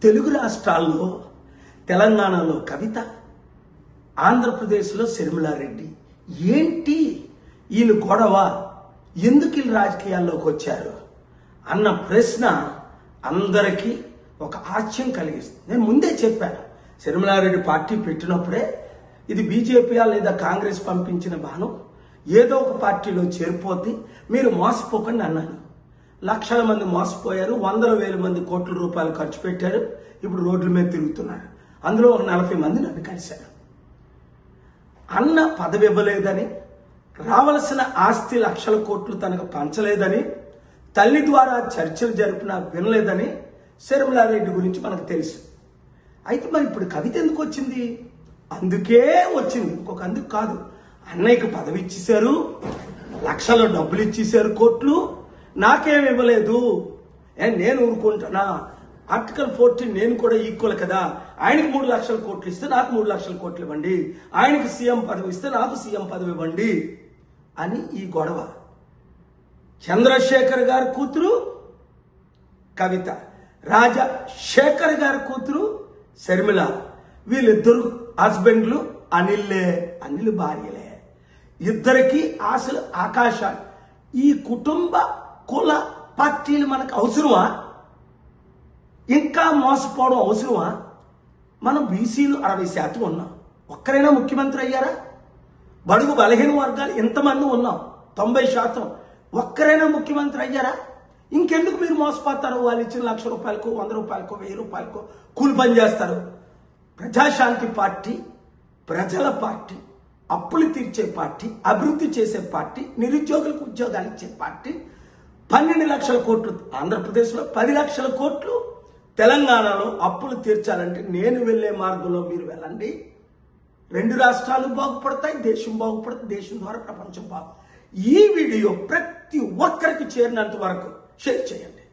తెలుగు రాష్ట్రాల్లో తెలంగాణలో కవిత, ఆంధ్రప్రదేశ్లో శర్మిలారెడ్డి, ఏంటి వీళ్ళు గొడవ, ఎందుకు వీళ్ళు రాజకీయాల్లోకి వచ్చారు అన్న ప్రశ్న అందరికీ ఒక ఆశ్చర్యం కలిగిస్తుంది. నేను ముందే చెప్పాను, శర్మిలారెడ్డి పార్టీ పెట్టినప్పుడే ఇది బీజేపీ లేదా కాంగ్రెస్ పంపించిన బాణం, ఏదో ఒక పార్టీలో చేరిపోద్ది, మీరు మోసపోకండి అన్నాను. లక్షల మంది మోసపోయారు, వందల వేల మంది కోట్ల రూపాయలు ఖర్చు పెట్టారు, ఇప్పుడు రోడ్ల మీద తిరుగుతున్నారు. అందులో ఒక 40 మంది నన్ను కలిశారు. అన్న పదవి ఇవ్వలేదని, రావలసిన ఆస్తి లక్షల కోట్లు తనకు పంచలేదని, తల్లి ద్వారా చర్చలు జరిపినా వినలేదని శర్మిలారెడ్డి గురించి మనకు తెలుసు. అయితే మరి ఇప్పుడు కవిత ఎందుకు వచ్చింది? అందుకే వచ్చింది, ఇంకొక అందుకు కాదు. అన్నయ్యకి పదవి ఇచ్చేశారు, లక్షల డబ్బులు ఇచ్చేశారు, కోట్లు, నాకేమి ఇవ్వలేదు, నేను ఊరుకుంటున్నా. ఆర్టికల్ 14 నేను కూడా ఈక్వల్ కదా, ఆయనకి 3 లక్షల కోట్లు ఇస్తే నాకు 3 లక్షల కోట్లు ఇవ్వండి, ఆయనకి సీఎం పదవి ఇస్తే నాకు సీఎం పదవి ఇవ్వండి అని ఈ గొడవ. చంద్రశేఖర్ గారి కూతురు కవిత, రాజశేఖర్ గారి కూతురు శర్మిల, వీళ్ళిద్దరు హస్బెండ్లు అనిల్ భార్యలే. ఇద్దరికి ఆశలు ఆకాశాలు. ఈ కుటుంబ కుల పార్టీలు మనకు అవసరమా? ఇంకా మోసపోవడం అవసరమా? మనం బీసీలు 60% ఉన్నాం, ఒక్కరైనా ముఖ్యమంత్రి అయ్యారా? బడుగు బలహీన వర్గాలు ఎంతమంది ఉన్నాం, 90%, ఒక్కరైనా ముఖ్యమంత్రి అయ్యారా? ఇంకెందుకు మీరు మోసపోతారు? వాళ్ళు ఇచ్చిన 1,00,000 రూపాయలకు, 100 రూపాయలకు, 1000 రూపాయలకు కూలి పని చేస్తారు. ప్రజాశాంతి పార్టీ ప్రజల పార్టీ, అప్పులు తీర్చే పార్టీ, అభివృద్ధి చేసే పార్టీ, నిరుద్యోగులకు ఉద్యోగాలు ఇచ్చే పార్టీ. 12 లక్షల కోట్లు ఆంధ్రప్రదేశ్లో, 10 లక్షల కోట్లు తెలంగాణలో అప్పులు తీర్చాలంటే నేను వెళ్లే మార్గంలో మీరు వెళ్ళండి. 2 రాష్ట్రాలు బాగుపడతాయి, దేశం బాగుపడుతుంది, దేశం ద్వారా ప్రపంచం బాగు. ఈ వీడియో ప్రతి ఒక్కరికి చేరినంత వరకు షేర్ చేయండి.